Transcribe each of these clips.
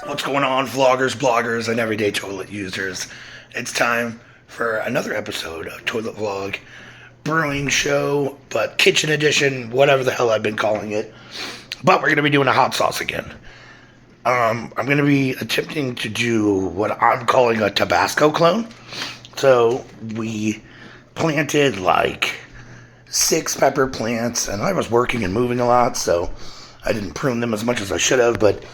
What's going on, vloggers, bloggers, and everyday toilet users? It's time for another episode of Toilet Vlog Brewing Show, but kitchen edition, whatever the hell I've been calling it. But we're going to be doing a hot sauce again. I'm going to be attempting to do what I'm calling a Tabasco clone. So we planted like 6 pepper plants, and I was working and moving a lot, so I didn't prune them as much as I should have, but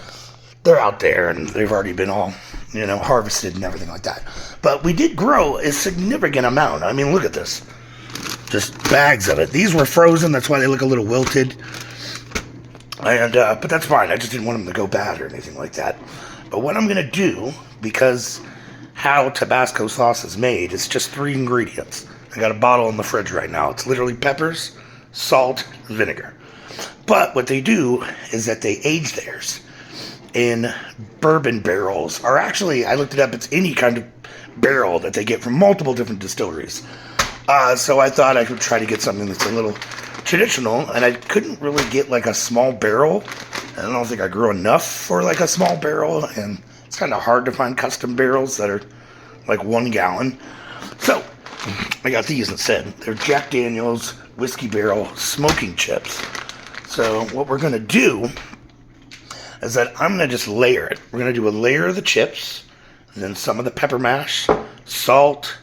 they're out there and they've already been all, harvested and everything like that. But we did grow a significant amount. I mean, look at this. Just bags of it. These were frozen, that's why they look a little wilted. And, but that's fine. I just didn't want them to go bad or anything like that. But what I'm going to do, because how Tabasco sauce is made, it's just 3 ingredients. I got a bottle in the fridge right now. It's literally peppers, salt, vinegar. But what they do is that they age theirs in bourbon barrels, or actually, I looked it up, it's any kind of barrel that they get from multiple different distilleries. So I thought I could try to get something that's a little traditional, and I couldn't really get like a small barrel. I don't think I grew enough for like a small barrel, and it's kind of hard to find custom barrels that are like 1 gallon. So I got these instead. They're Jack Daniel's Whiskey Barrel Smoking Chips. So what we're going to do is that I'm going to just layer it. We're going to do a layer of the chips, and then some of the pepper mash, salt,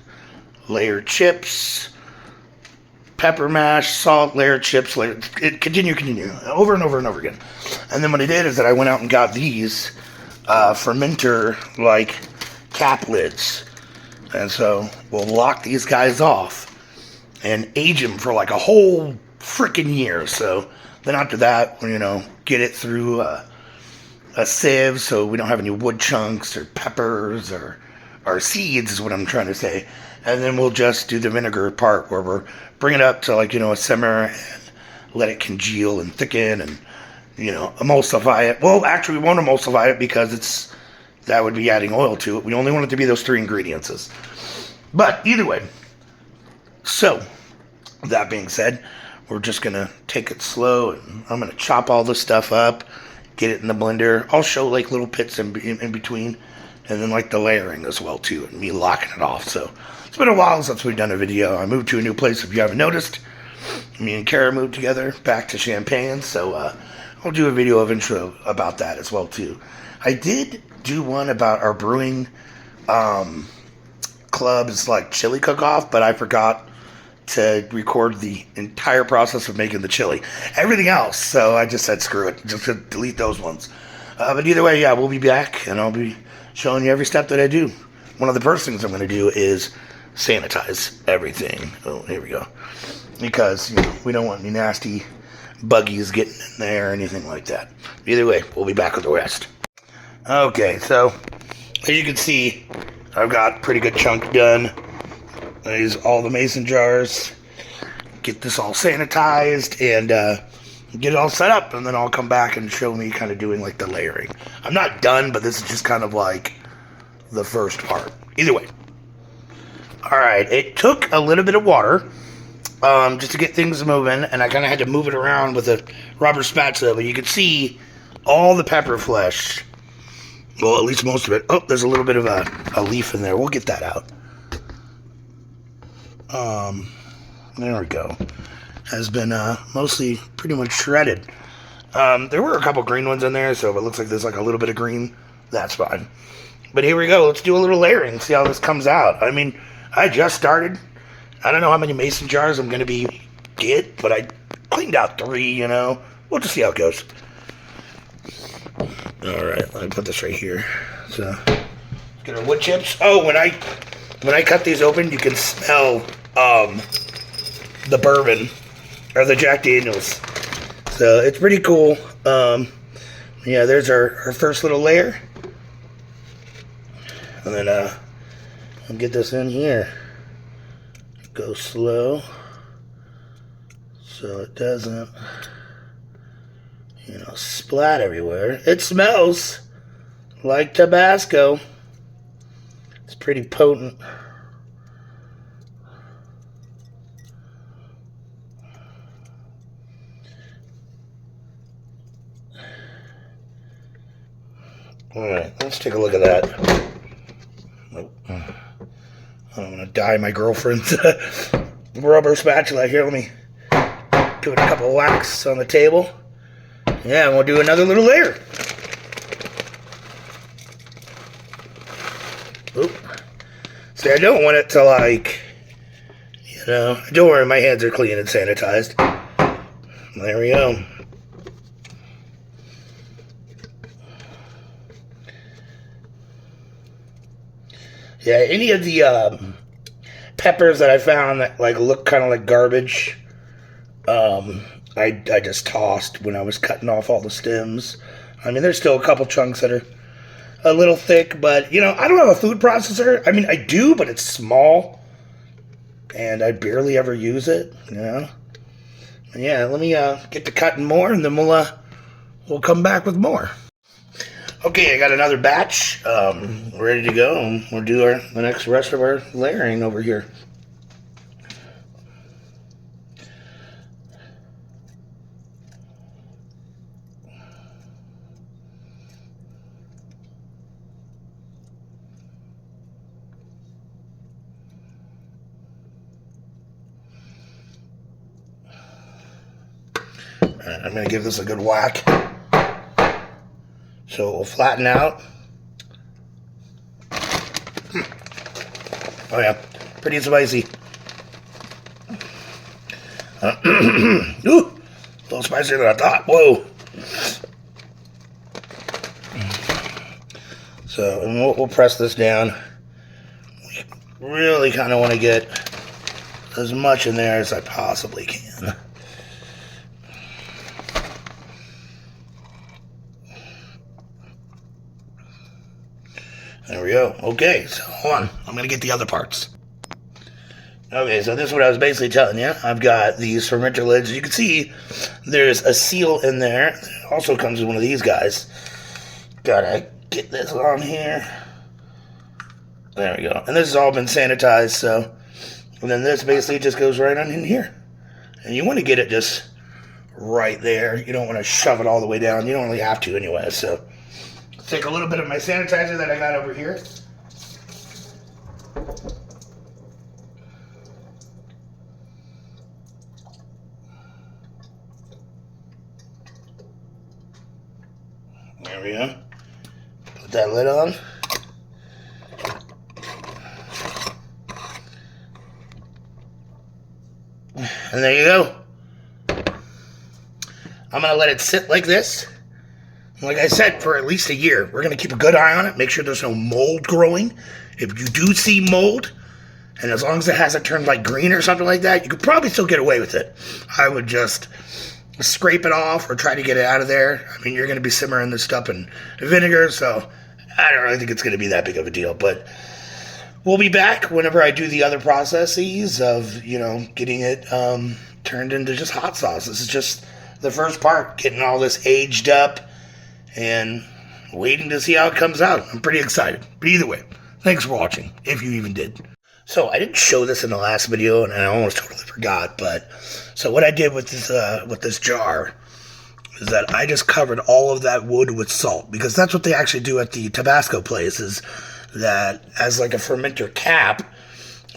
layer chips, pepper mash, salt, layer chips, layer, continue, over and over and over again. And then what I did is that I went out and got these fermenter, like, cap lids. And so we'll lock these guys off and age them for like a whole freaking year. So then after that, get it through a sieve so we don't have any wood chunks or peppers or seeds is what I'm trying to say. And then we'll just do the vinegar part where we're bring it up to like, a simmer and let it congeal and thicken and, emulsify it. Well, actually we won't emulsify it because that would be adding oil to it. We only want it to be those 3 ingredients. But either way, so that being said, we're just going to take it slow and I'm going to chop all this stuff up, get it in the blender. I'll show like little bits in between, and then like the layering as well too, and me locking it off. So it's been a while since we've done a video. I moved to a new place, if you haven't noticed. Me and Kara moved together back to Champaign, so I'll do a video eventually about that as well too. I did do one about our brewing club's like chili cook-off, but I forgot to record the entire process of making the chili. Everything else, so I just said screw it, just delete those ones. But either way, yeah, we'll be back, and I'll be showing you every step that I do. One of the first things I'm going to do is sanitize everything. Oh, here we go. Because we don't want any nasty buggies getting in there or anything like that. Either way, we'll be back with the rest. Okay, so as you can see, I've got a pretty good chunk done. I use all the mason jars, get this all sanitized, and get it all set up, and then I'll come back and show me kind of doing like the layering. I'm not done, but this is just kind of like the first part. Either way. Alright, it took a little bit of water just to get things moving, and I kind of had to move it around with a rubber spatula, but you can see all the pepper flesh. Well, at least most of it. Oh, there's a little bit of a leaf in there. We'll get that out. There we go. Has been mostly pretty much shredded. There were a couple green ones in there, so if it looks like there's like a little bit of green, that's fine. But here we go. Let's do a little layering, see how this comes out. I mean, I just started. I don't know how many mason jars I'm going to get, but I cleaned out 3, We'll just see how it goes. Alright, let me put this right here. So, get our wood chips. Oh, when I cut these open, you can smell the bourbon or the Jack Daniel's. So it's pretty cool. Yeah, there's our first little layer. And then I'll get this in here. Go slow so it doesn't splat everywhere. It smells like Tabasco. It's pretty potent. Alright, let's take a look at that. Nope. I'm gonna dye my girlfriend's rubber spatula here. Let me do a couple of whacks on the table. Yeah, and we'll do another little layer. Oop. See, I don't want it to like, you know, don't worry, my hands are clean and sanitized. There we go. Yeah, any of the peppers that I found that like look kind of like garbage, I just tossed when I was cutting off all the stems. I mean, there's still a couple chunks that are a little thick, but you know, I don't have a food processor. I mean, I do, but it's small, and I barely ever use it. You know. And yeah, let me get to cutting more, and then we'll come back with more. Okay, I got another batch ready to go, and we'll do the next rest of our layering over here. Alright, I'm going to give this a good whack. So it will flatten out. Oh yeah, pretty spicy. Ooh, a little spicier than I thought. Whoa. So and we'll press this down. We really kind of want to get as much in there as I possibly can. There we go. Okay, so hold on. I'm going to get the other parts. Okay, so this is what I was basically telling you. I've got these fermenter lids. You can see there's a seal in there. It also comes with one of these guys. Gotta get this on here. There we go. And this has all been sanitized, so... And then this basically just goes right on in here. And you want to get it just right there. You don't want to shove it all the way down. You don't really have to anyway, so... Take a little bit of my sanitizer that I got over here. There we go. Put that lid on. And there you go. I'm going to let it sit like this. Like I said, for at least a year. We're going to keep a good eye on it, make sure there's no mold growing. If you do see mold, and as long as it hasn't turned like green or something like that, you could probably still get away with it. I would just scrape it off or try to get it out of there. I mean, you're going to be simmering this stuff in vinegar, so I don't really think it's going to be that big of a deal. But we'll be back whenever I do the other processes of, you know, getting it turned into just hot sauce. This is just the first part, getting all this aged up and waiting to see how it comes out. I'm pretty excited. But either way, thanks for watching, if you even did. So I didn't show this in the last video, and I almost totally forgot, but so what I did with this jar is that I just covered all of that wood with salt, because that's what they actually do at the Tabasco places, that as like a fermenter cap,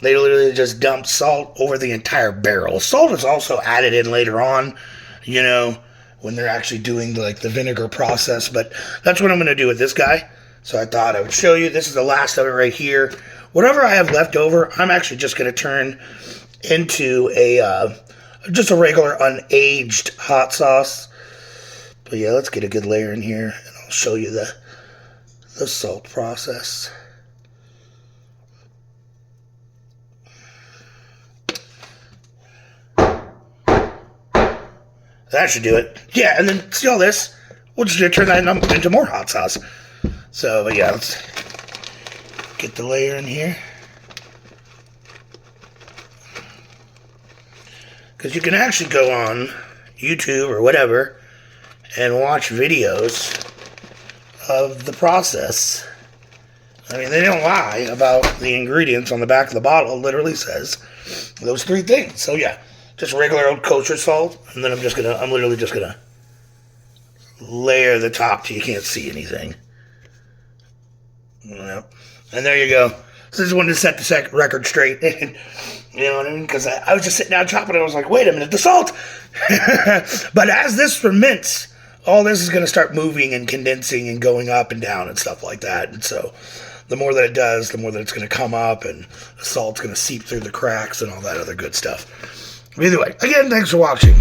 they literally just dump salt over the entire barrel. Salt is also added in later on, you know, when they're actually doing like the vinegar process, but that's what I'm going to do with this guy. So I thought I would show you. This is the last of it right here. Whatever I have left over, I'm actually just going to turn into just a regular unaged hot sauce. But yeah, let's get a good layer in here, and I'll show you the salt process. That should do it. Yeah, and then see all this? We'll just turn that into more hot sauce. So, but yeah, let's get the layer in here. Because you can actually go on YouTube or whatever and watch videos of the process. I mean, they don't lie about the ingredients on the back of the bottle. It literally says those three things. So yeah. Just regular old kosher salt, and then I'm literally just gonna layer the top till you can't see anything. Yeah. And there you go. So I just wanted to set the record straight. You know what I mean? Because I was just sitting down chopping it. I was like, wait a minute, the salt! But as this ferments, all this is going to start moving and condensing and going up and down and stuff like that. And so the more that it does, the more that it's going to come up and the salt's going to seep through the cracks and all that other good stuff. Either way, again, thanks for watching.